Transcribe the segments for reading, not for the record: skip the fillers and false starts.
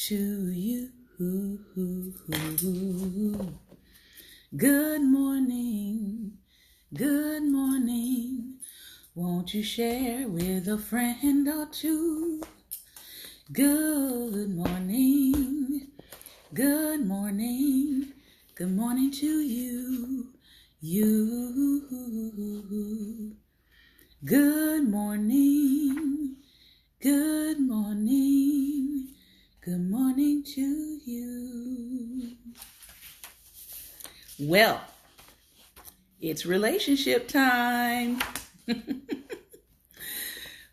to you. Good morning, good morning. Won't you share with a friend or two? Good morning, good morning, good morning to you. Good morning, good morning, good morning to you. Well, it's relationship time.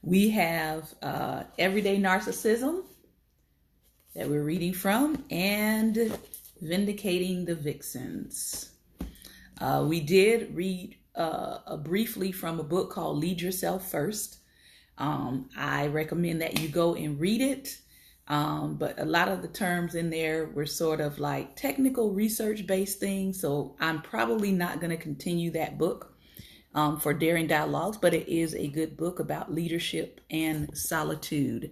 We have Everyday Narcissism that we're reading from and Vindicating the Vixens. We did read briefly from a book called Lead Yourself First. I recommend that you go and read it. But a lot of the terms in there were sort of like technical research-based things. So I'm probably not going to continue that book for Daring Dialogues, but it is a good book about leadership and solitude.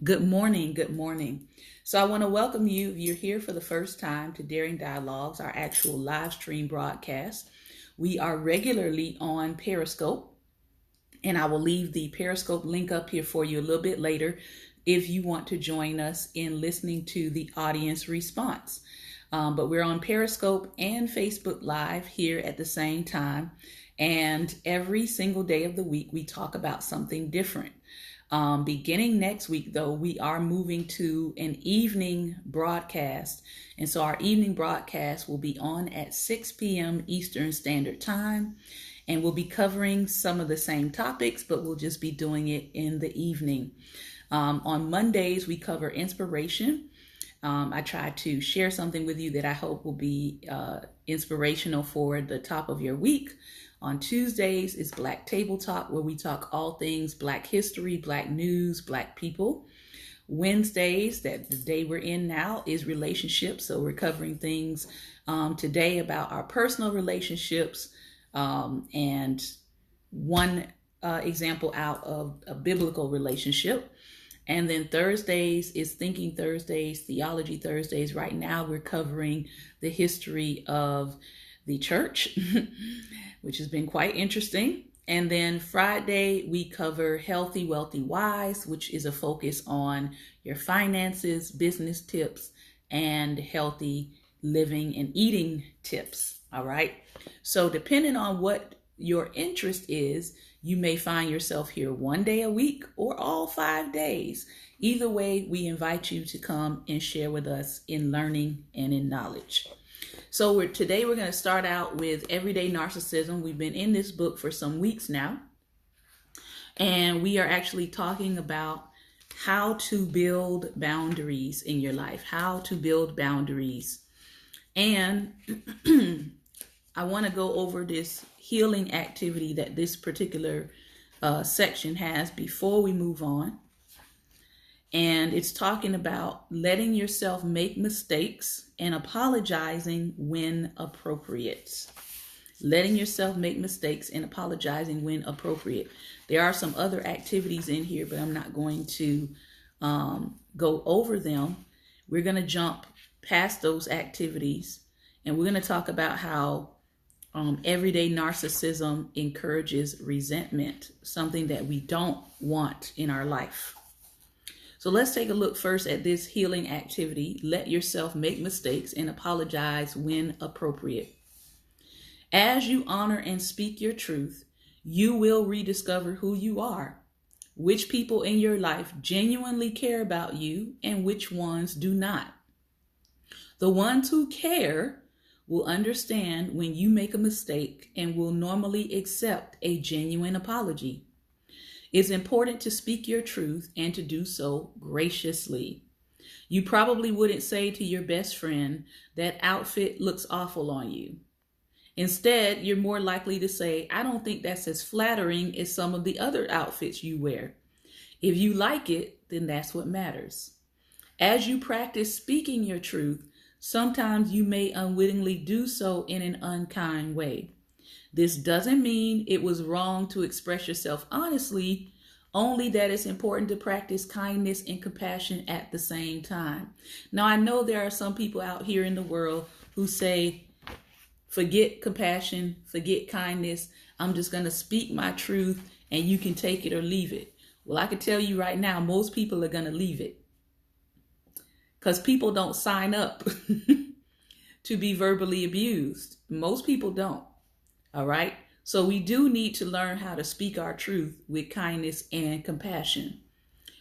Good morning. Good morning. So I want to welcome you, if you're here for the first time, to Daring Dialogues, our actual live stream broadcast. We are regularly on Periscope, and I will leave the Periscope link up here for you a little bit later if you want to join us in listening to the audience response. But we're on Periscope and Facebook Live here at the same time. And every single day of the week, we talk about something different. Beginning next week, though, we are moving to an evening broadcast. And so our evening broadcast will be on at 6 p.m. Eastern Standard Time. And we'll be covering some of the same topics, but we'll just be doing it in the evening. On Mondays, we cover inspiration. I try to share something with you that I hope will be inspirational for the top of your week. On Tuesdays is Black Table Talk, where we talk all things Black history, Black news, Black people. Wednesdays, that the day we're in now, is relationships. So we're covering things today about our personal relationships and one example out of a biblical relationship. And then Thursdays is Thinking Thursdays, Theology Thursdays. Right now we're covering the history of the church, which has been quite interesting. And then Friday, we cover Healthy, Wealthy, Wise, which is a focus on your finances, business tips, and healthy living and eating tips. All right. So depending on what your interest is, you may find yourself here one day a week or all 5 days. Either way, we invite you to come and share with us in learning and in knowledge. So today we're going to start out with Everyday Narcissism. We've been in this book for some weeks now, and we are actually talking about how to build boundaries in your life, how to build boundaries. And I want to go over this healing activity that this particular section has before we move on. And it's talking about letting yourself make mistakes and apologizing when appropriate. Letting yourself make mistakes and apologizing when appropriate. There are some other activities in here, but I'm not going to go over them. We're going to jump past those activities, and we're going to talk about how everyday narcissism encourages resentment, something that we don't want in our life. So let's take a look first at this healing activity. Let yourself make mistakes and apologize when appropriate. As you honor and speak your truth, you will rediscover who you are, which people in your life genuinely care about you, and which ones do not. The ones who care will understand when you make a mistake and will normally accept a genuine apology. It's important to speak your truth and to do so graciously. You probably wouldn't say to your best friend, "That outfit looks awful on you." Instead, you're more likely to say, "I don't think that's as flattering as some of the other outfits you wear." If you like it, then that's what matters. As you practice speaking your truth, sometimes you may unwittingly do so in an unkind way. This doesn't mean it was wrong to express yourself honestly, only that it's important to practice kindness and compassion at the same time. Now, I know there are some people out here in the world who say, forget compassion, forget kindness. I'm just going to speak my truth and you can take it or leave it. Well, I can tell you right now, most people are going to leave it because people don't sign up to be verbally abused. Most people don't. All right. So we do need to learn how to speak our truth with kindness and compassion.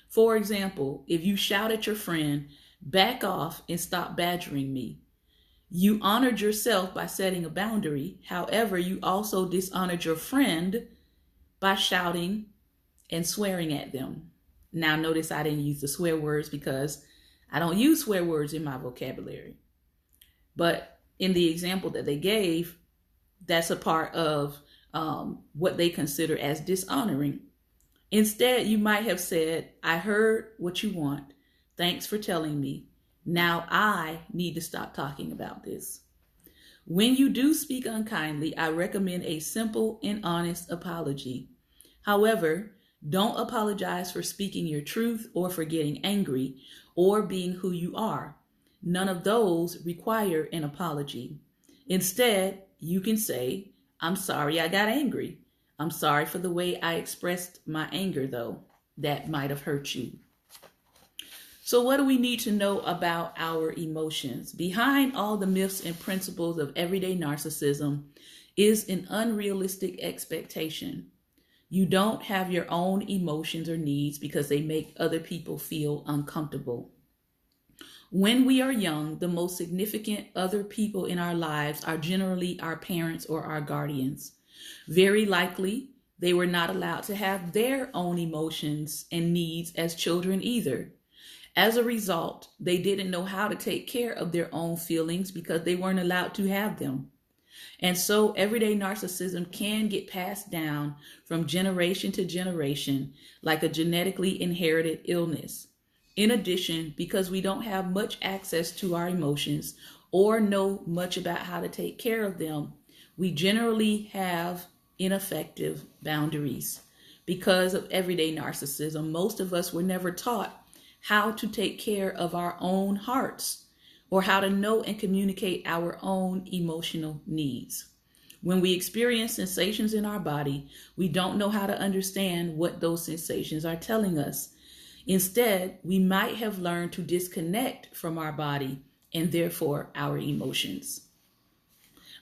For example, if you shout at your friend, back off and stop badgering me. You honored yourself by setting a boundary. However, you also dishonored your friend by shouting and swearing at them. Now, notice I didn't use the swear words because I don't use swear words in my vocabulary. But in the example that they gave, that's a part of what they consider as dishonoring. Instead, you might have said, I heard what you want. Thanks for telling me. Now I need to stop talking about this. When you do speak unkindly, I recommend a simple and honest apology. However, don't apologize for speaking your truth or for getting angry or being who you are. None of those require an apology. Instead, you can say, I'm sorry I got angry. I'm sorry for the way I expressed my anger, though. That might have hurt you. So what do we need to know about our emotions? Behind all the myths and principles of everyday narcissism is an unrealistic expectation. You don't have your own emotions or needs because they make other people feel uncomfortable. When we are young, the most significant other people in our lives are generally our parents or our guardians. Very likely, they were not allowed to have their own emotions and needs as children either. As a result, they didn't know how to take care of their own feelings because they weren't allowed to have them. And so everyday narcissism can get passed down from generation to generation like a genetically inherited illness. In addition, because we don't have much access to our emotions or know much about how to take care of them, we generally have ineffective boundaries. Because of everyday narcissism, most of us were never taught how to take care of our own hearts or how to know and communicate our own emotional needs. When we experience sensations in our body, we don't know how to understand what those sensations are telling us. Instead, we might have learned to disconnect from our body and therefore our emotions.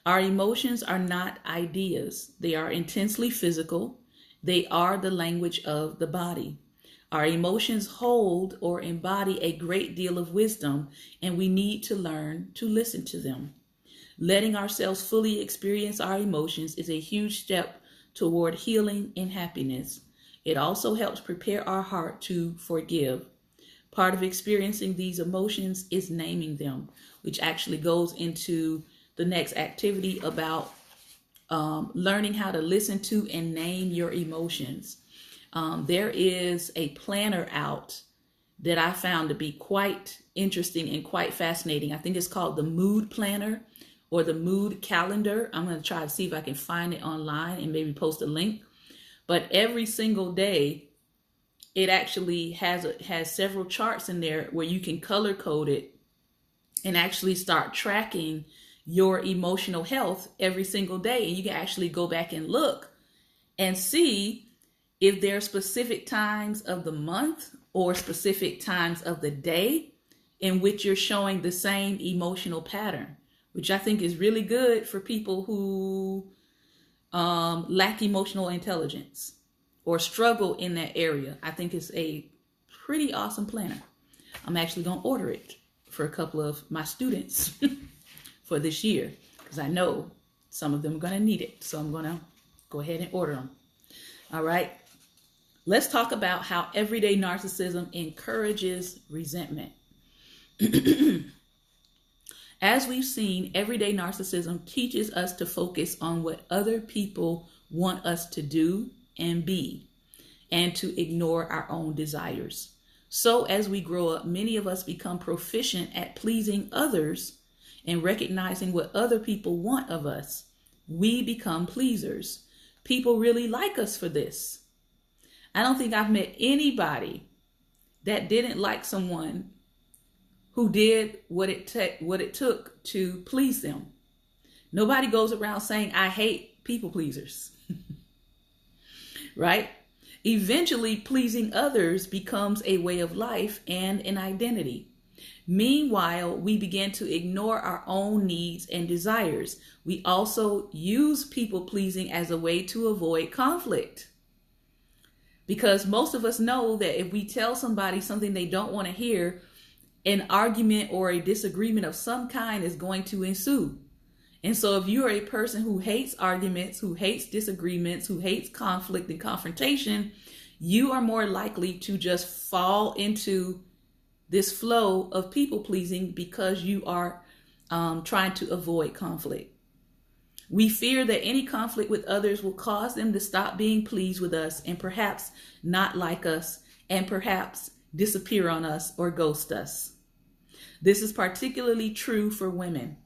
Our emotions are not ideas. They are intensely physical. They are the language of the body. Our emotions hold or embody a great deal of wisdom, and we need to learn to listen to them. Letting ourselves fully experience our emotions is a huge step toward healing and happiness. It also helps prepare our heart to forgive. Part of experiencing these emotions is naming them, which actually goes into the next activity about learning how to listen to and name your emotions. There is a planner out that I found to be quite interesting and quite fascinating. I think it's called the Mood Planner or the Mood Calendar. I'm going to try to see if I can find it online and maybe post a link. But every single day, it actually has several charts in there where you can color code it and actually start tracking your emotional health every single day. And you can actually go back and look and see if there are specific times of the month or specific times of the day in which you're showing the same emotional pattern, which I think is really good for people who lack emotional intelligence or struggle in that area. I think it's a pretty awesome planner. I'm actually going to order it for a couple of my students for this year because I know some of them are going to need it. So I'm going to go ahead and order them. All right. Let's talk about how everyday narcissism encourages resentment. As we've seen, everyday narcissism teaches us to focus on what other people want us to do and be, and to ignore our own desires. So as we grow up, many of us become proficient at pleasing others and recognizing what other people want of us. We become pleasers. People really like us for this. I don't think I've met anybody that didn't like someone who did what it took to please them. Nobody goes around saying, I hate people pleasers, right? Eventually, pleasing others becomes a way of life and an identity. Meanwhile, we begin to ignore our own needs and desires. We also use people pleasing as a way to avoid conflict. Because most of us know that if we tell somebody something they don't want to hear, an argument or a disagreement of some kind is going to ensue. And so if you are a person who hates arguments, who hates disagreements, who hates conflict and confrontation, you are more likely to just fall into this flow of people pleasing because you are trying to avoid conflict. We fear that any conflict with others will cause them to stop being pleased with us and perhaps not like us and perhaps disappear on us or ghost us. This is particularly true for women.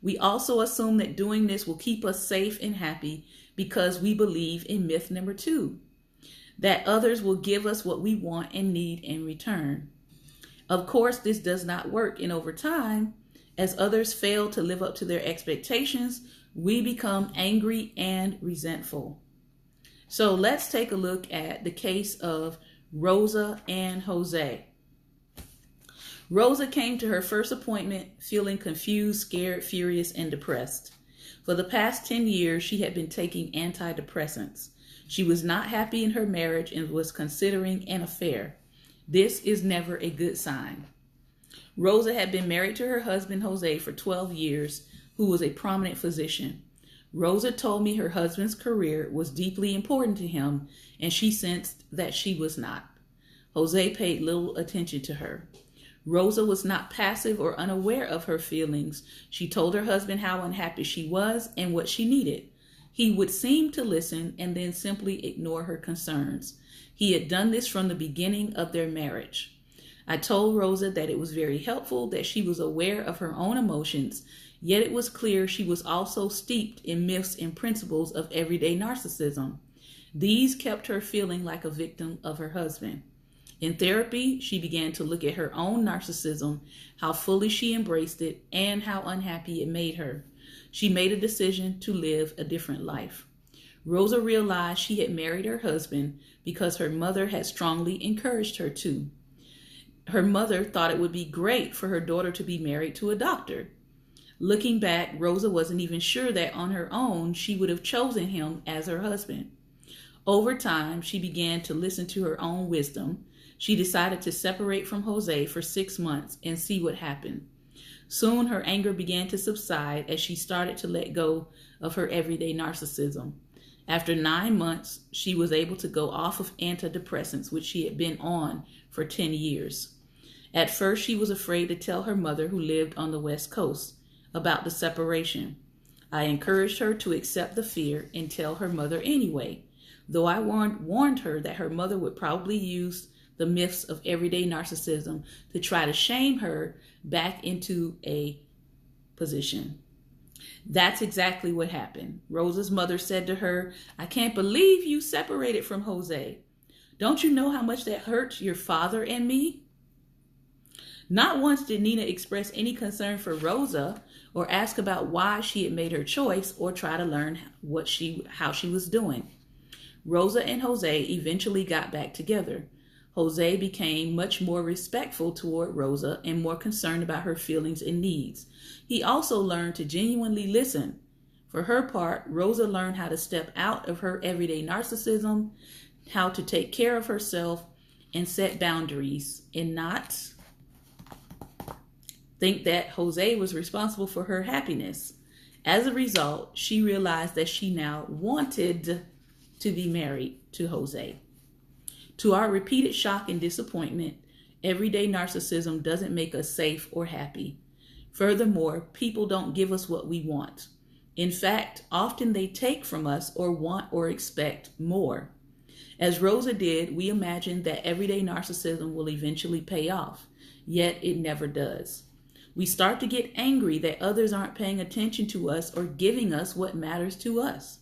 We also assume that doing this will keep us safe and happy because we believe in myth number 2, that others will give us what we want and need in return. Of course, this does not work, and over time, as others fail to live up to their expectations, we become angry and resentful. So let's take a look at the case of Rosa and Jose. Rosa came to her first appointment feeling confused, scared, furious, and depressed. For the past 10 years, she had been taking antidepressants. She was not happy in her marriage and was considering an affair. This is never a good sign. Rosa had been married to her husband, Jose, for 12 years, who was a prominent physician. Rosa told me her husband's career was deeply important to him, and she sensed that she was not. Jose paid little attention to her. Rosa was not passive or unaware of her feelings. She told her husband how unhappy she was and what she needed. He would seem to listen and then simply ignore her concerns. He had done this from the beginning of their marriage. I told Rosa that it was very helpful that she was aware of her own emotions, yet it was clear she was also steeped in myths and principles of everyday narcissism. These kept her feeling like a victim of her husband. In therapy, she began to look at her own narcissism, how fully she embraced it, and how unhappy it made her. She made a decision to live a different life. Rosa realized she had married her husband because her mother had strongly encouraged her to. Her mother thought it would be great for her daughter to be married to a doctor. Looking back, Rosa wasn't even sure that on her own she would have chosen him as her husband. Over time, she began to listen to her own wisdom. She decided to separate from Jose for 6 months and see what happened. Soon her anger began to subside as she started to let go of her everyday narcissism. After 9 months, she was able to go off of antidepressants, which she had been on for 10 years. At first, she was afraid to tell her mother, who lived on the West Coast, about the separation. I encouraged her to accept the fear and tell her mother anyway, though I warned her that her mother would probably use the myths of everyday narcissism to try to shame her back into a position. That's exactly what happened. Rosa's mother said to her, I can't believe you separated from Jose. Don't you know how much that hurts your father and me? Not once did Nina express any concern for Rosa or ask about why she had made her choice or try to learn how she was doing. Rosa and Jose eventually got back together. Jose became much more respectful toward Rosa and more concerned about her feelings and needs. He also learned to genuinely listen. For her part, Rosa learned how to step out of her everyday narcissism, how to take care of herself and set boundaries, and not think that Jose was responsible for her happiness. As a result, she realized that she now wanted to be married to Jose. To our repeated shock and disappointment, everyday narcissism doesn't make us safe or happy. Furthermore, people don't give us what we want. In fact, often they take from us or want or expect more. As Rosa did, we imagine that everyday narcissism will eventually pay off, yet it never does. We start to get angry that others aren't paying attention to us or giving us what matters to us.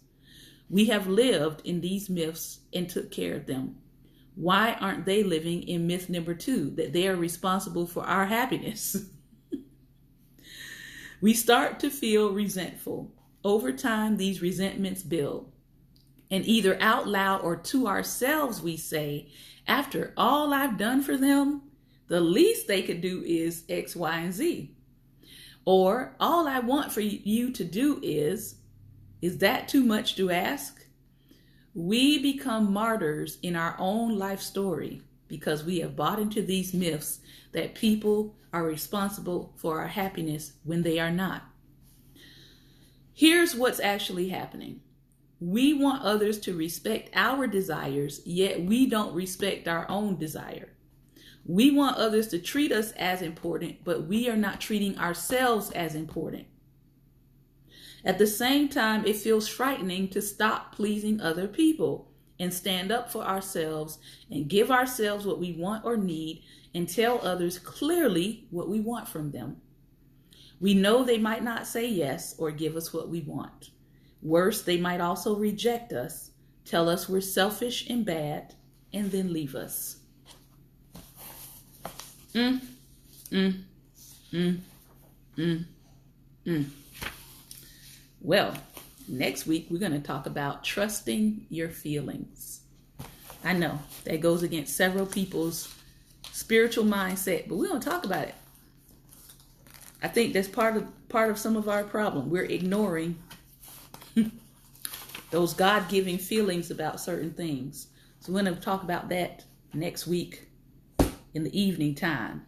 We have lived in these myths and took care of them. Why aren't they living in myth number 2, that they are responsible for our happiness? We start to feel resentful. Over time, these resentments build. And either out loud or to ourselves, we say, after all I've done for them, the least they could do is X, Y, and Z. Or all I want for you to do is that too much to ask? We become martyrs in our own life story because we have bought into these myths that people are responsible for our happiness when they are not. Here's what's actually happening. We want others to respect our desires, yet we don't respect our own desire. We want others to treat us as important, but we are not treating ourselves as important. At the same time, it feels frightening to stop pleasing other people and stand up for ourselves and give ourselves what we want or need and tell others clearly what we want from them. We know they might not say yes or give us what we want. Worse, they might also reject us, tell us we're selfish and bad, and then leave us. Well, next week we're going to talk about trusting your feelings. I know that goes against several people's spiritual mindset, but we're going to talk about it. I think that's part of some of our problem. We're ignoring those God-given feelings about certain things. So we're going to talk about that next week in the evening time.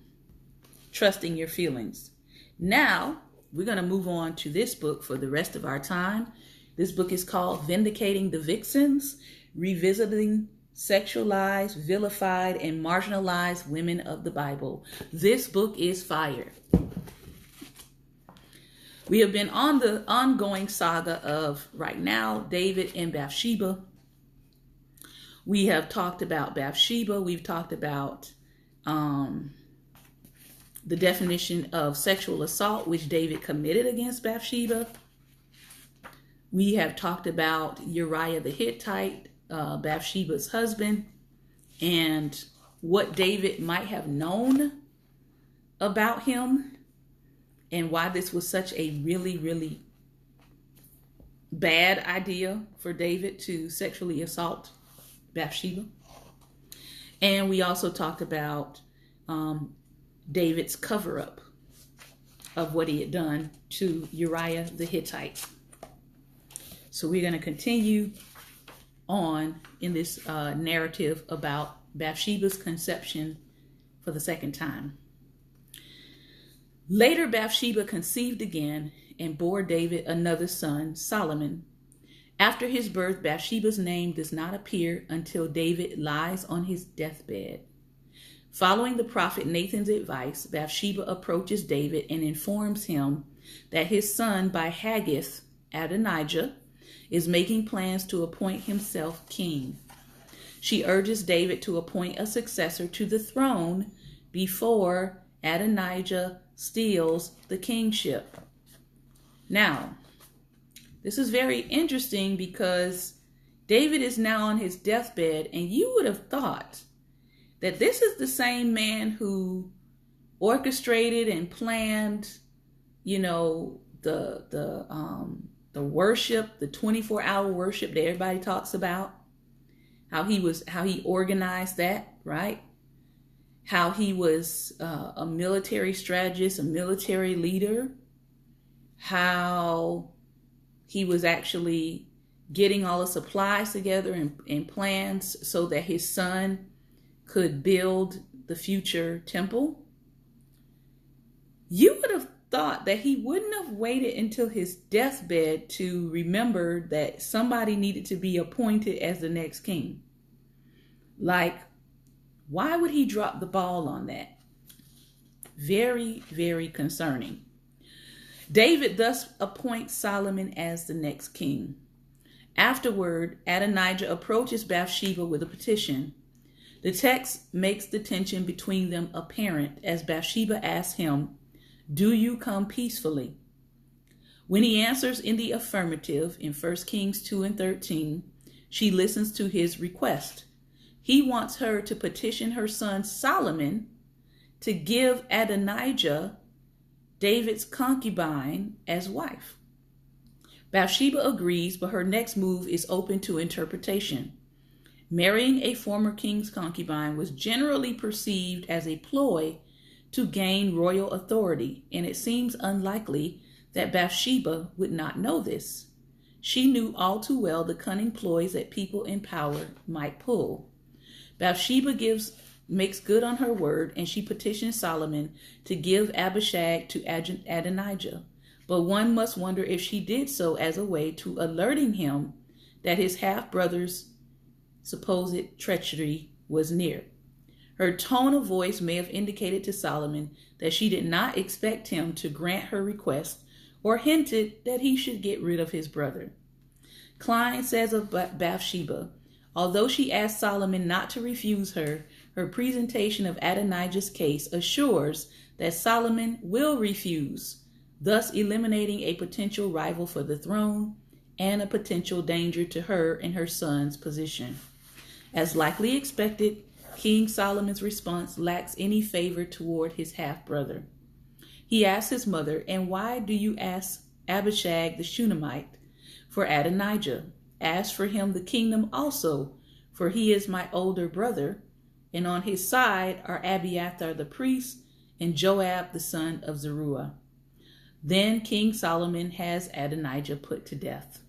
Trusting your feelings. Now, we're going to move on to this book for the rest of our time. This book is called Vindicating the Vixens, Revisiting Sexualized, Vilified, and Marginalized Women of the Bible. This book is fire. We have been on the ongoing saga of, right now, David and Bathsheba. We have talked about Bathsheba. We've talked about the definition of sexual assault, which David committed against Bathsheba. We have talked about Uriah the Hittite, Bathsheba's husband, and what David might have known about him and why this was such a really, really bad idea for David to sexually assault Bathsheba. And we also talked about David's cover-up of what he had done to Uriah the Hittite. So we're going to continue on in this narrative about Bathsheba's conception for the second time. Later, Bathsheba conceived again and bore David another son, Solomon. After his birth, Bathsheba's name does not appear until David lies on his deathbed. Following the prophet Nathan's advice, Bathsheba approaches David and informs him that his son by Haggith, Adonijah, is making plans to appoint himself king. She urges David to appoint a successor to the throne before Adonijah steals the kingship. Now, this is very interesting because David is now on his deathbed, and you would have thought that this is the same man who orchestrated and planned, the worship, the 24-hour worship that everybody talks about, how he organized that, right? How he was a military strategist, a military leader, how he was actually getting all the supplies together and plans so that his son could build the future temple. You would have thought that he wouldn't have waited until his deathbed to remember that somebody needed to be appointed as the next king. Like, why would he drop the ball on that? Very, very concerning. David thus appoints Solomon as the next king. Afterward, Adonijah approaches Bathsheba with a petition. The text makes the tension between them apparent as Bathsheba asks him, "Do you come peacefully?" When he answers in the affirmative in 1 Kings 2 and 13, she listens to his request. He wants her to petition her son Solomon to give Adonijah, David's concubine, as wife. Bathsheba agrees, but her next move is open to interpretation. Marrying a former king's concubine was generally perceived as a ploy to gain royal authority, and it seems unlikely that Bathsheba would not know this. She knew all too well the cunning ploys that people in power might pull. Bathsheba makes good on her word, and she petitions Solomon to give Abishag to Adonijah. But one must wonder if she did so as a way to alerting him that his half-brother's supposed treachery was near. Her tone of voice may have indicated to Solomon that she did not expect him to grant her request, or hinted that he should get rid of his brother. Klein says of Bathsheba, although she asked Solomon not to refuse her, her presentation of Adonijah's case assures that Solomon will refuse, thus eliminating a potential rival for the throne and a potential danger to her and her son's position. As likely expected, King Solomon's response lacks any favor toward his half-brother. He asks his mother, "And why do you ask Abishag the Shunammite for Adonijah? Ask for him the kingdom also, for he is my older brother, and on his side are Abiathar the priest and Joab the son of Zeruiah." Then King Solomon has Adonijah put to death.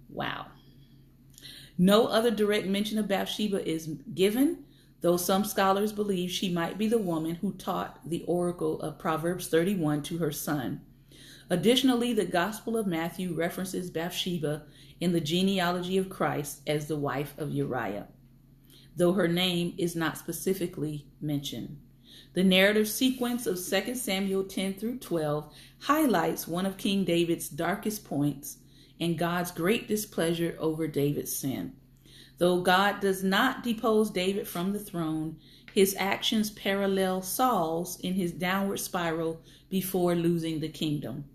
Wow. No other direct mention of Bathsheba is given, though some scholars believe she might be the woman who taught the oracle of Proverbs 31 to her son. Additionally, the Gospel of Matthew references Bathsheba in the genealogy of Christ as the wife of Uriah, though her name is not specifically mentioned. The narrative sequence of 2 Samuel 10 through 12 highlights one of King David's darkest points and God's great displeasure over David's sin. Though God does not depose David from the throne, his actions parallel Saul's in his downward spiral before losing the kingdom.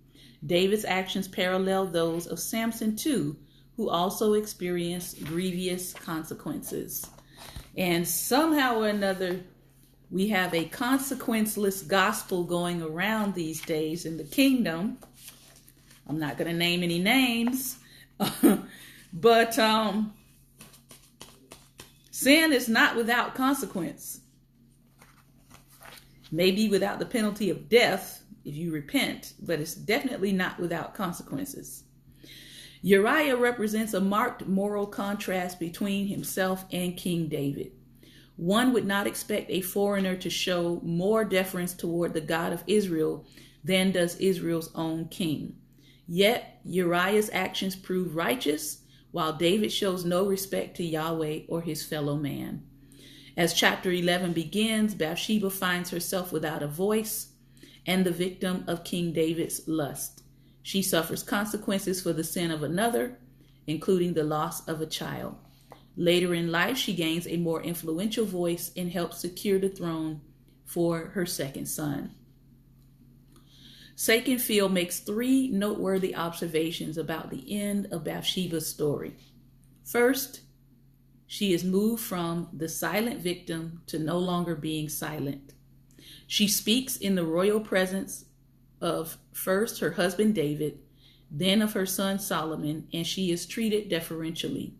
David's actions parallel those of Samson too, who also experienced grievous consequences. And somehow or another, we have a consequenceless gospel going around these days in the kingdom. I'm not going to name any names, but sin is not without consequence. Maybe without the penalty of death if you repent, but it's definitely not without consequences. Uriah represents a marked moral contrast between himself and King David. One would not expect a foreigner to show more deference toward the God of Israel than does Israel's own king. Yet Uriah's actions prove righteous, while David shows no respect to Yahweh or his fellow man. As chapter 11 begins, Bathsheba finds herself without a voice and the victim of King David's lust. She suffers consequences for the sin of another, including the loss of a child. Later in life, she gains a more influential voice and helps secure the throne for her second son. Sakenfield makes three noteworthy observations about the end of Bathsheba's story. First, she is moved from the silent victim to no longer being silent. She speaks in the royal presence of first her husband David, then of her son Solomon, and she is treated deferentially.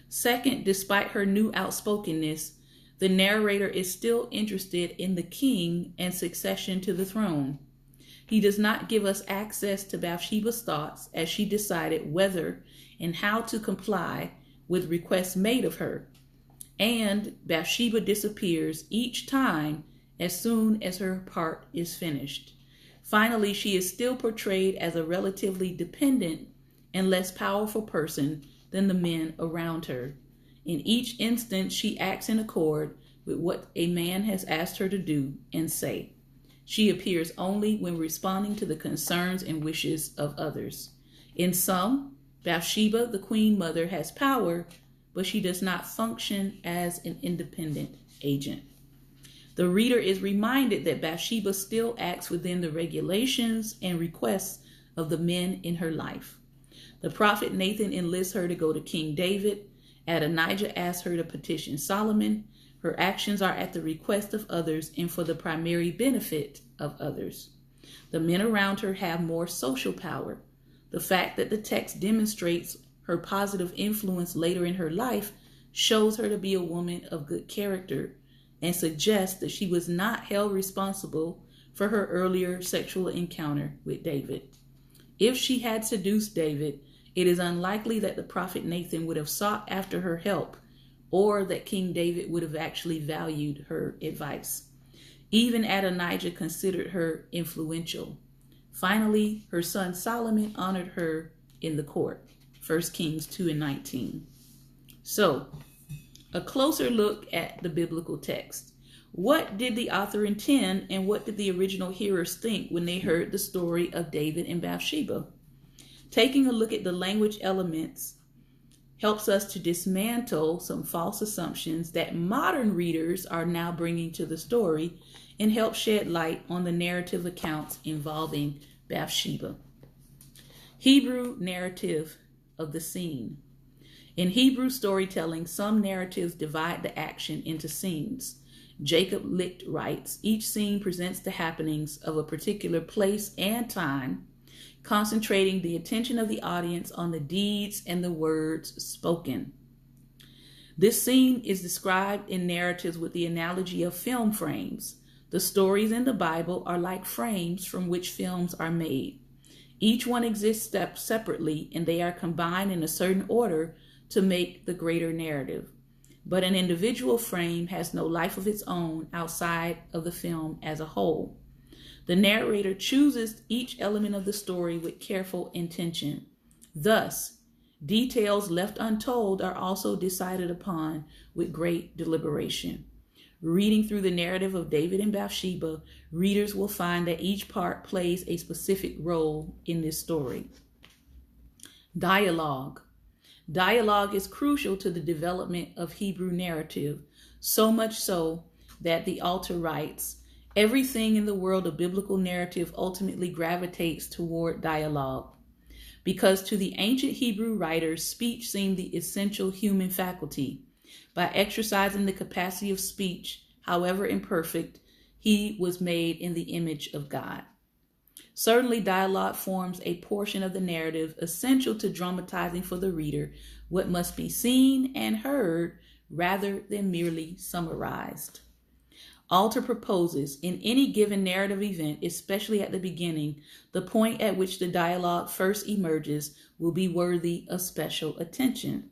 Second, despite her new outspokenness, the narrator is still interested in the king and succession to the throne. He does not give us access to Bathsheba's thoughts as she decided whether and how to comply with requests made of her. And Bathsheba disappears each time as soon as her part is finished. Finally, she is still portrayed as a relatively dependent and less powerful person than the men around her. In each instance, she acts in accord with what a man has asked her to do and say. She appears only when responding to the concerns and wishes of others. In sum, Bathsheba, the queen mother, has power, but she does not function as an independent agent. The reader is reminded that Bathsheba still acts within the regulations and requests of the men in her life. The prophet Nathan enlists her to go to King David Adonijah asked her to petition Solomon. Her actions are at the request of others and for the primary benefit of others. The men around her have more social power. The fact that the text demonstrates her positive influence later in her life shows her to be a woman of good character and suggests that she was not held responsible for her earlier sexual encounter with David. If she had seduced David, it is unlikely that the prophet Nathan would have sought after her help or that King David would have actually valued her advice. Even Adonijah considered her influential. Finally, her son Solomon honored her in the court. 1 Kings 2:19. So, a closer look at the biblical text. What did the author intend and what did the original hearers think when they heard the story of David and Bathsheba? Taking a look at the language elements helps us to dismantle some false assumptions that modern readers are now bringing to the story and help shed light on the narrative accounts involving Bathsheba. Hebrew narrative of the scene. In Hebrew storytelling, some narratives divide the action into scenes. Jacob Licht writes, each scene presents the happenings of a particular place and time, concentrating the attention of the audience on the deeds and the words spoken. This scene is described in narratives with the analogy of film frames. The stories in the Bible are like frames from which films are made. Each one exists separately, and they are combined in a certain order to make the greater narrative. But an individual frame has no life of its own outside of the film as a whole. The narrator chooses each element of the story with careful intention. Thus, details left untold are also decided upon with great deliberation. Reading through the narrative of David and Bathsheba, readers will find that each part plays a specific role in this story. Dialogue. Dialogue is crucial to the development of Hebrew narrative, so much so that the author writes, everything in the world of biblical narrative ultimately gravitates toward dialogue. Because to the ancient Hebrew writers, speech seemed the essential human faculty. By exercising the capacity of speech, however imperfect, he was made in the image of God. Certainly, dialogue forms a portion of the narrative essential to dramatizing for the reader what must be seen and heard rather than merely summarized. Author proposes in any given narrative event, especially at the beginning, the point at which the dialogue first emerges will be worthy of special attention.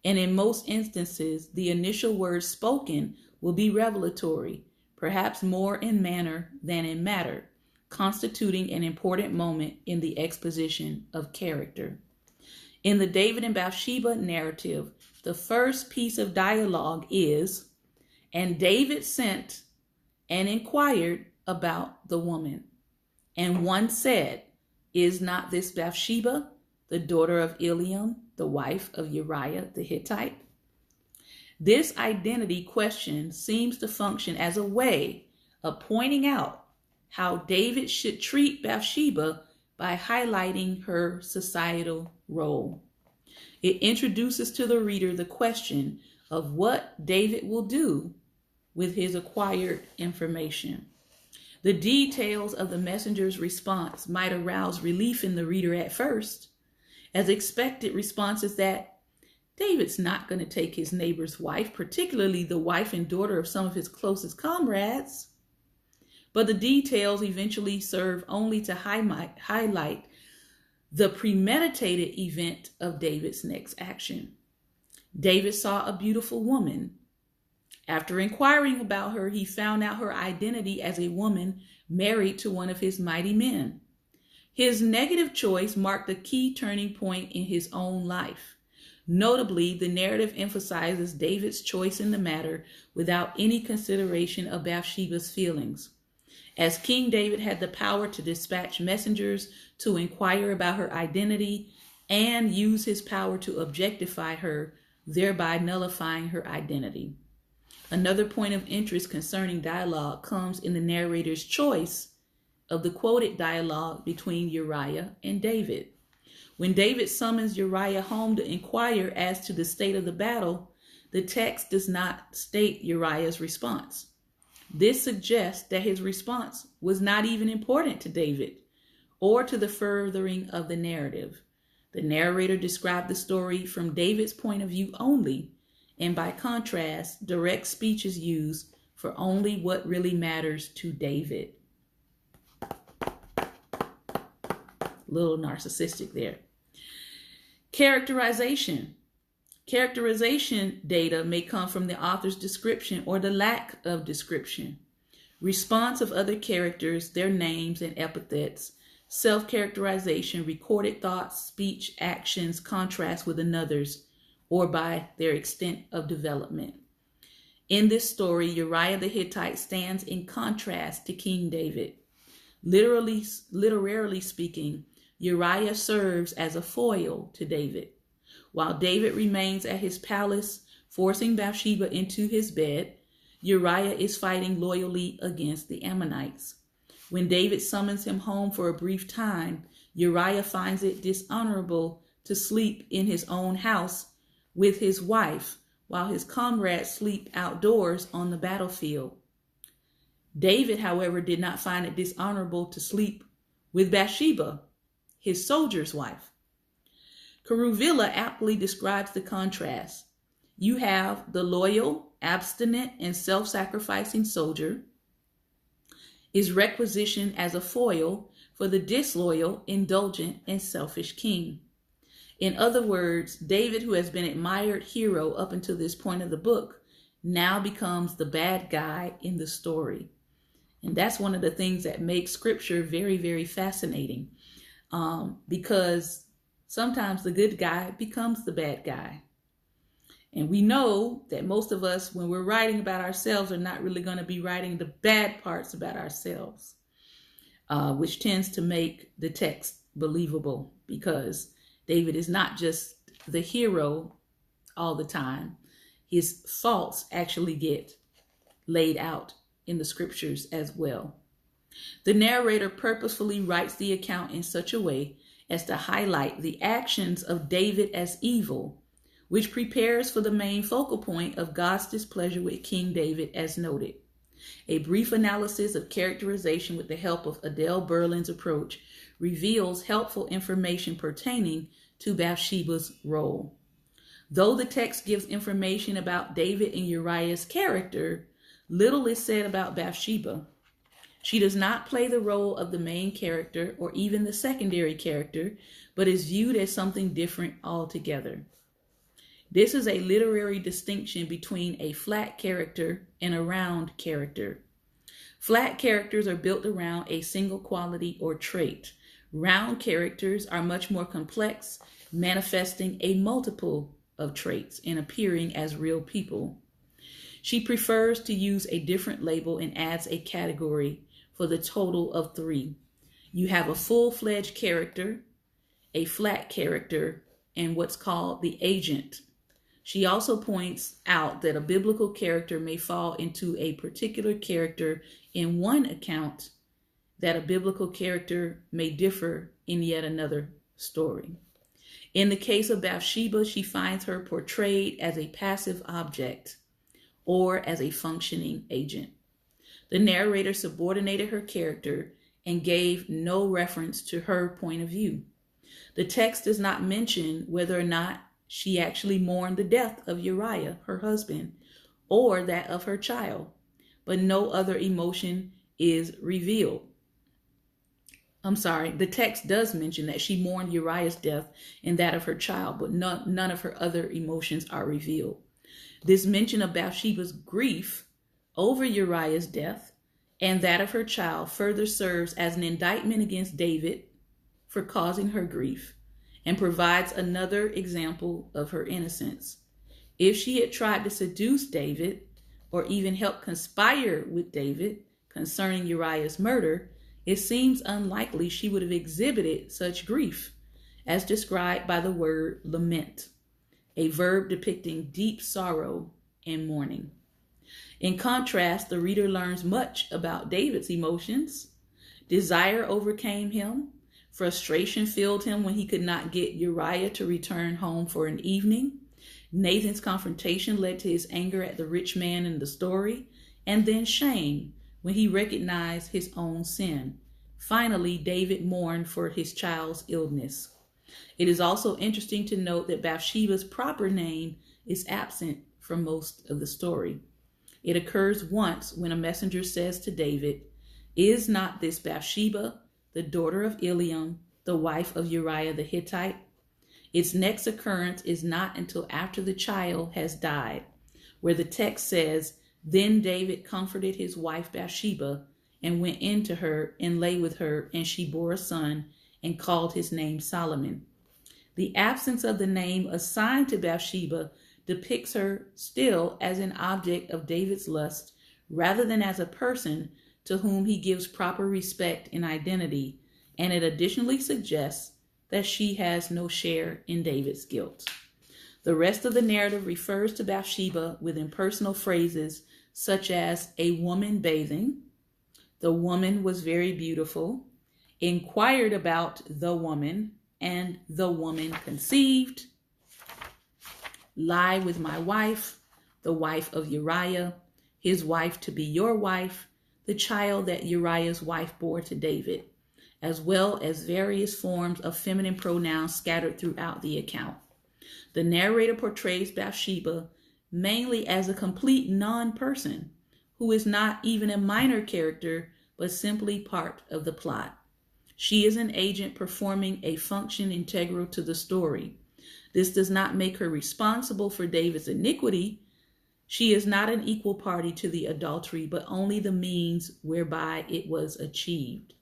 And in most instances, the initial words spoken will be revelatory, perhaps more in manner than in matter, constituting an important moment in the exposition of character. In the David and Bathsheba narrative, the first piece of dialogue is, and David sent and inquired about the woman. And one said, is not this Bathsheba, the daughter of Eliam, the wife of Uriah the Hittite? This identity question seems to function as a way of pointing out how David should treat Bathsheba by highlighting her societal role. It introduces to the reader the question of what David will do with his acquired information. The details of the messenger's response might arouse relief in the reader at first. As expected, response is that David's not going to take his neighbor's wife, particularly the wife and daughter of some of his closest comrades. But the details eventually serve only to highlight the premeditated event of David's next action. David saw a beautiful woman. After inquiring about her, he found out her identity as a woman married to one of his mighty men. His negative choice marked a key turning point in his own life. Notably, the narrative emphasizes David's choice in the matter without any consideration of Bathsheba's feelings. As King David had the power to dispatch messengers to inquire about her identity and use his power to objectify her, thereby nullifying her identity. Another point of interest concerning dialogue comes in the narrator's choice of the quoted dialogue between Uriah and David. When David summons Uriah home to inquire as to the state of the battle, the text does not state Uriah's response. This suggests that his response was not even important to David or to the furthering of the narrative. The narrator described the story from David's point of view only, and by contrast, direct speech is used for only what really matters to David. Little narcissistic there. Characterization. Characterization data may come from the author's description or the lack of description. Response of other characters, their names and epithets. Self-characterization, recorded thoughts, speech, actions, contrast with another's, or by their extent of development. In this story, Uriah the Hittite stands in contrast to King David. Literally speaking, Uriah serves as a foil to David. While David remains at his palace, forcing Bathsheba into his bed, Uriah is fighting loyally against the Ammonites. When David summons him home for a brief time, Uriah finds it dishonorable to sleep in his own house with his wife, while his comrades sleep outdoors on the battlefield. David, however, did not find it dishonorable to sleep with Bathsheba, his soldier's wife. Caruvilla aptly describes the contrast. You have the loyal, abstinent, and self-sacrificing soldier is requisitioned as a foil for the disloyal, indulgent, and selfish king. In other words, David, who has been an admired hero up until this point of the book, now becomes the bad guy in the story. And that's one of the things that makes scripture very, very fascinating, because sometimes the good guy becomes the bad guy. And we know that most of us, when we're writing about ourselves, are not really going to be writing the bad parts about ourselves, which tends to make the text believable, because David is not just the hero all the time. His faults actually get laid out in the scriptures as well. The narrator purposefully writes the account in such a way as to highlight the actions of David as evil, which prepares for the main focal point of God's displeasure with King David as noted. A brief analysis of characterization with the help of Adele Berlin's approach reveals helpful information pertaining to Bathsheba's role. Though the text gives information about David and Uriah's character, little is said about Bathsheba. She does not play the role of the main character or even the secondary character, but is viewed as something different altogether. This is a literary distinction between a flat character and a round character. Flat characters are built around a single quality or trait. Round characters are much more complex, manifesting a multiple of traits and appearing as real people. She prefers to use a different label and adds a category for the total of 3. You have a full-fledged character, a flat character, and what's called the agent. She also points out that a biblical character may fall into a particular character in one account, that a biblical character may differ in yet another story. In the case of Bathsheba, she finds her portrayed as a passive object or as a functioning agent. The narrator subordinated her character and gave no reference to her point of view. The text does not mention whether or not she actually mourned the death of Uriah, her husband, or that of her child, but no other emotion is revealed. The text does mention that she mourned Uriah's death and that of her child, but none of her other emotions are revealed. This mention of Bathsheba's grief over Uriah's death and that of her child further serves as an indictment against David for causing her grief and provides another example of her innocence. If she had tried to seduce David or even help conspire with David concerning Uriah's murder, it seems unlikely she would have exhibited such grief, as described by the word lament, a verb depicting deep sorrow and mourning. In contrast, the reader learns much about David's emotions. Desire overcame him. Frustration filled him when he could not get Uriah to return home for an evening. Nathan's confrontation led to his anger at the rich man in the story, and then shame when he recognized his own sin. Finally, David mourned for his child's illness. It is also interesting to note that Bathsheba's proper name is absent from most of the story. It occurs once when a messenger says to David, "Is not this Bathsheba, the daughter of Eliam, the wife of Uriah the Hittite?" Its next occurrence is not until after the child has died, where the text says, "Then David comforted his wife Bathsheba and went in to her and lay with her, and she bore a son and called his name Solomon." The absence of the name assigned to Bathsheba depicts her still as an object of David's lust rather than as a person to whom he gives proper respect and identity, and it additionally suggests that she has no share in David's guilt. The rest of the narrative refers to Bathsheba with impersonal phrases such as "a woman bathing," "the woman was very beautiful," "inquired about the woman," and "the woman conceived," "lie with my wife," "the wife of Uriah," "his wife to be your wife," "the child that Uriah's wife bore to David," as well as various forms of feminine pronouns scattered throughout the account. The narrator portrays Bathsheba mainly as a complete non-person who is not even a minor character, but simply part of the plot. She is an agent performing a function integral to the story. This does not make her responsible for David's iniquity. She is not an equal party to the adultery, but only the means whereby it was achieved.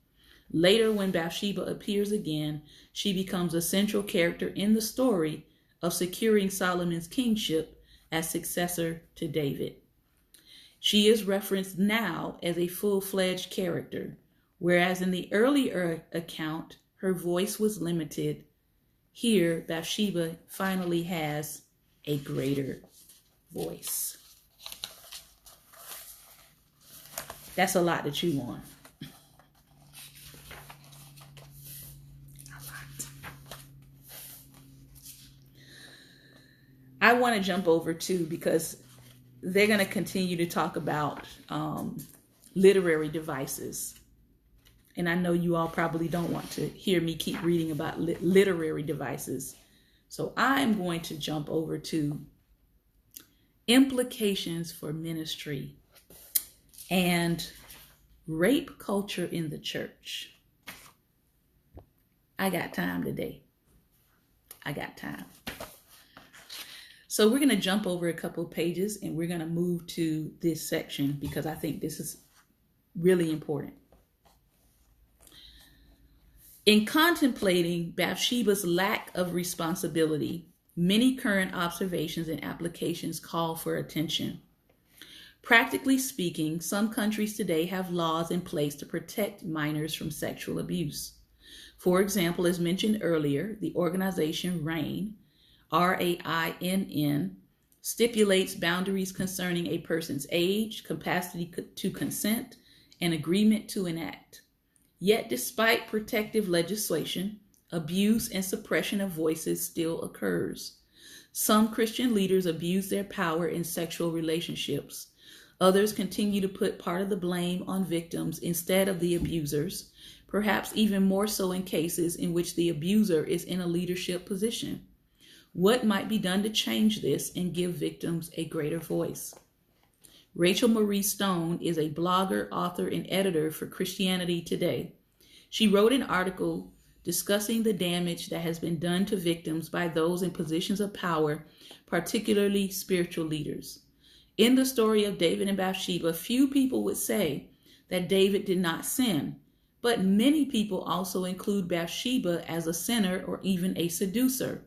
Later, when Bathsheba appears again, she becomes a central character in the story of securing Solomon's kingship as successor to David. She is referenced now as a full-fledged character, whereas in the earlier account, her voice was limited. Here, Bathsheba finally has a greater voice. That's a lot to chew on. I want to jump over too, because they're going to continue to talk about literary devices. And I know you all probably don't want to hear me keep reading about literary devices. So I'm going to jump over to implications for ministry and rape culture in the church. I got time today. I got time. So we're going to jump over a couple of pages and we're going to move to this section because I think this is really important. In contemplating Bathsheba's lack of responsibility, many current observations and applications call for attention. Practically speaking, some countries today have laws in place to protect minors from sexual abuse. For example, as mentioned earlier, the organization RAINN, RAINN, stipulates boundaries concerning a person's age, capacity to consent, and agreement to enact. Yet, despite protective legislation, abuse and suppression of voices still occurs. Some Christian leaders abuse their power in sexual relationships. Others continue to put part of the blame on victims instead of the abusers, perhaps even more so in cases in which the abuser is in a leadership position. What might be done to change this and give victims a greater voice? Rachel Marie Stone is a blogger, author, and editor for Christianity Today. She wrote an article discussing the damage that has been done to victims by those in positions of power, particularly spiritual leaders. In the story of David and Bathsheba, few people would say that David did not sin, but many people also include Bathsheba as a sinner or even a seducer.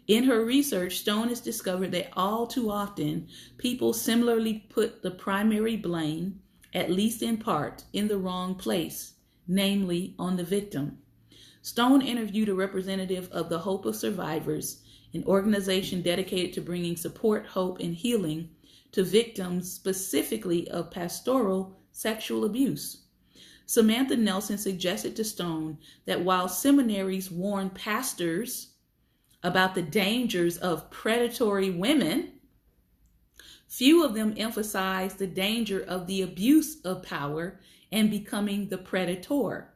In her research, Stone has discovered that all too often, people similarly put the primary blame, at least in part, in the wrong place, namely on the victim. Stone interviewed a representative of the Hope of Survivors, an organization dedicated to bringing support, hope, and healing to victims specifically of pastoral sexual abuse. Samantha Nelson suggested to Stone that while seminaries warn pastors about the dangers of predatory women, few of them emphasize the danger of the abuse of power and becoming the predator.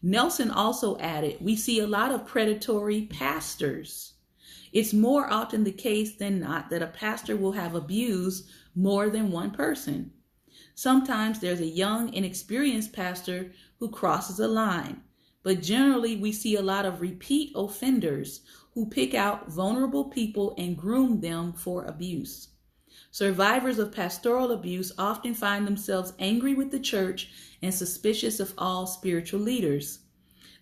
Nelson also added, we see a lot of predatory pastors. It's more often the case than not that a pastor will have abused more than one person. Sometimes there's a young, inexperienced pastor who crosses a line, but generally we see a lot of repeat offenders who pick out vulnerable people and groom them for abuse. Survivors of pastoral abuse often find themselves angry with the church and suspicious of all spiritual leaders.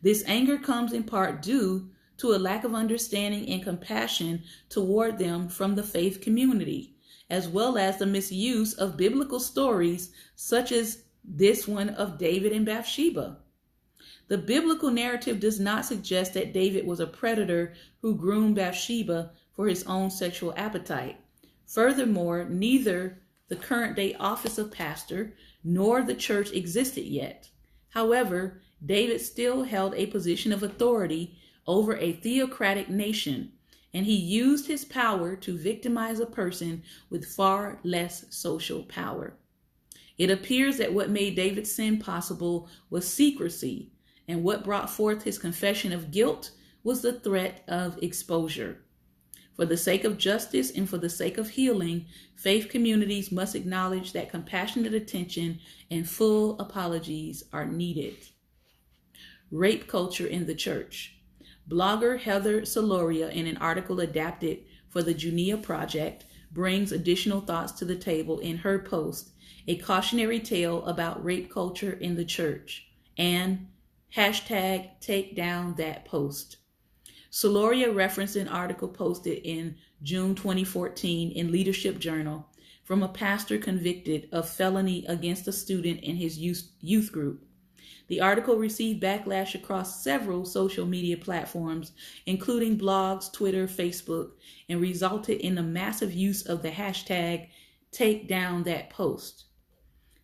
This anger comes in part due to a lack of understanding and compassion toward them from the faith community, as well as the misuse of biblical stories such as this one of David and Bathsheba. The biblical narrative does not suggest that David was a predator who groomed Bathsheba for his own sexual appetite. Furthermore, neither the current day office of pastor nor the church existed yet. However, David still held a position of authority over a theocratic nation, and he used his power to victimize a person with far less social power. It appears that what made David's sin possible was secrecy, and what brought forth his confession of guilt was the threat of exposure. For the sake of justice and for the sake of healing, faith communities must acknowledge that compassionate attention and full apologies are needed. Rape culture in the church. Blogger Heather Soloria, in an article adapted for the Junia Project, brings additional thoughts to the table in her post, A Cautionary Tale About Rape Culture in the Church, and #Take Down That Post. Soloria referenced an article posted in June 2014 in Leadership Journal from a pastor convicted of felony against a student in his youth group. The article received backlash across several social media platforms, including blogs, Twitter, Facebook, and resulted in the massive use of the hashtag Take Down That Post.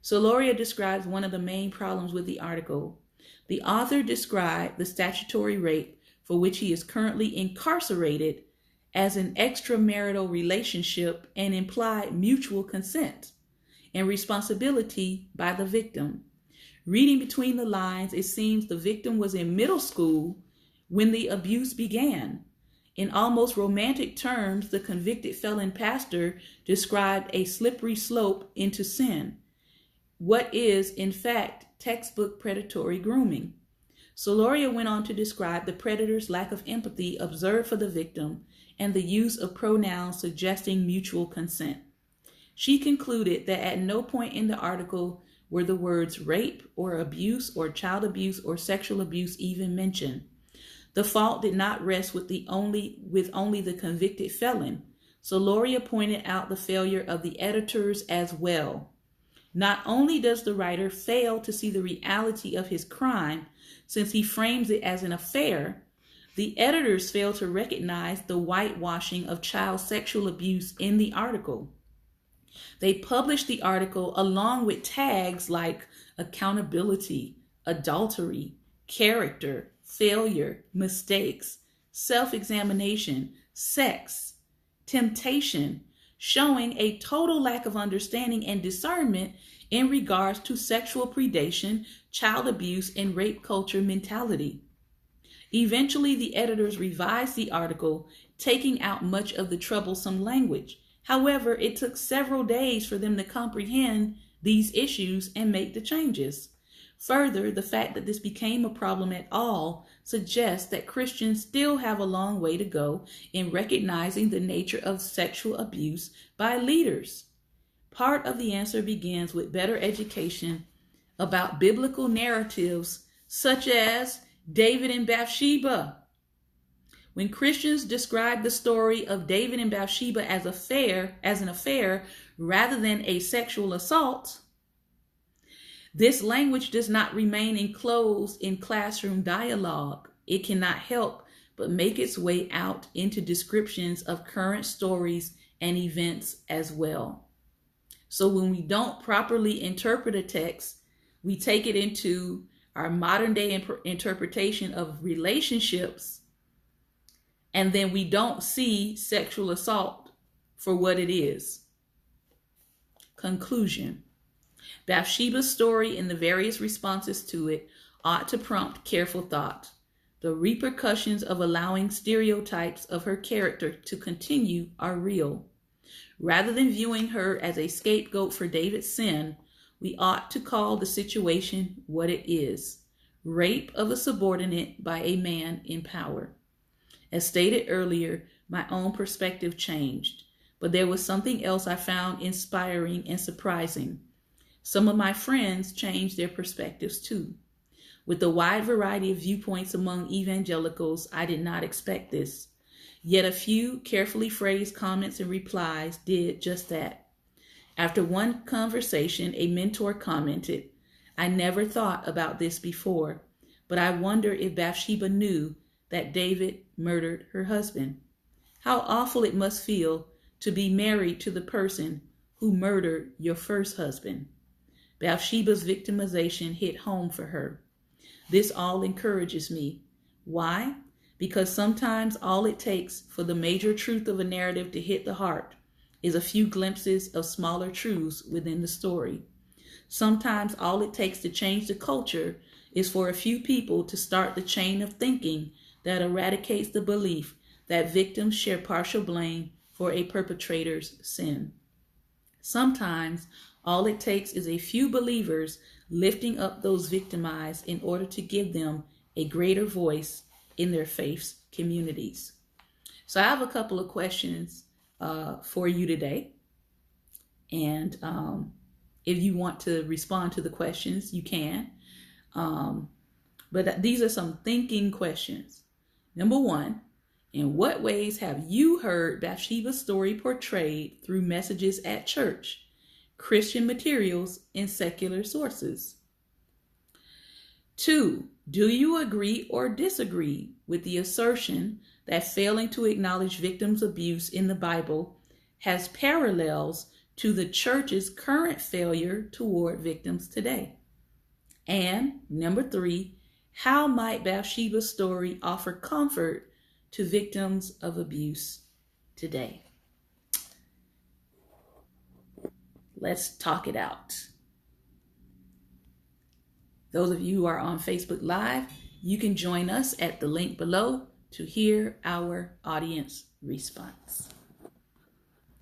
Soloria describes one of the main problems with the article. The author described the statutory rape for which he is currently incarcerated as an extramarital relationship and implied mutual consent and responsibility by the victim. Reading between the lines, it seems the victim was in middle school when the abuse began. In almost romantic terms, the convicted felon pastor described a slippery slope into sin, what is, in fact, textbook predatory grooming. Soloria went on to describe the predator's lack of empathy observed for the victim and the use of pronouns suggesting mutual consent. She concluded that at no point in the article were the words rape or abuse or child abuse or sexual abuse even mentioned. The fault did not rest with only the convicted felon. Soloria pointed out the failure of the editors as well. Not only does the writer fail to see the reality of his crime, since he frames it as an affair, the editors fail to recognize the whitewashing of child sexual abuse in the article. They published the article along with tags like accountability, adultery, character, failure, mistakes, self-examination, sex, temptation, showing a total lack of understanding and discernment in regards to sexual predation, child abuse, and rape culture mentality. Eventually, the editors revised the article, taking out much of the troublesome language. However, it took several days for them to comprehend these issues and make the changes. Further, the fact that this became a problem at all suggests that Christians still have a long way to go in recognizing the nature of sexual abuse by leaders. Part of the answer begins with better education about biblical narratives such as David and Bathsheba. When Christians describe the story of David and Bathsheba as an affair rather than a sexual assault, this language does not remain enclosed in classroom dialogue. It cannot help but make its way out into descriptions of current stories and events as well. So when we don't properly interpret a text, we take it into our modern day interpretation of relationships, and then we don't see sexual assault for what it is. Conclusion. Bathsheba's story and the various responses to it ought to prompt careful thought. The repercussions of allowing stereotypes of her character to continue are real. Rather than viewing her as a scapegoat for David's sin, we ought to call the situation what it is: rape of a subordinate by a man in power. As stated earlier, my own perspective changed, but there was something else I found inspiring and surprising. Some of my friends changed their perspectives too. With the wide variety of viewpoints among evangelicals, I did not expect this. Yet a few carefully phrased comments and replies did just that. After one conversation, a mentor commented, "I never thought about this before, but I wonder if Bathsheba knew that David murdered her husband. How awful it must feel to be married to the person who murdered your first husband." Bathsheba's victimization hit home for her. This all encourages me. Why? Because sometimes all it takes for the major truth of a narrative to hit the heart is a few glimpses of smaller truths within the story. Sometimes all it takes to change the culture is for a few people to start the chain of thinking that eradicates the belief that victims share partial blame for a perpetrator's sin. Sometimes all it takes is a few believers lifting up those victimized in order to give them a greater voice in their faith communities. So I have a couple of questions for you today. And if you want to respond to the questions, you can. But these are some thinking questions. Number one, in what ways have you heard Bathsheba's story portrayed through messages at church, Christian materials, and secular sources? 2, do you agree or disagree with the assertion that failing to acknowledge victims' abuse in the Bible has parallels to the church's current failure toward victims today? And number 3, how might Bathsheba's story offer comfort to victims of abuse today? Let's talk it out. Those of you who are on Facebook Live, you can join us at the link below to hear our audience response.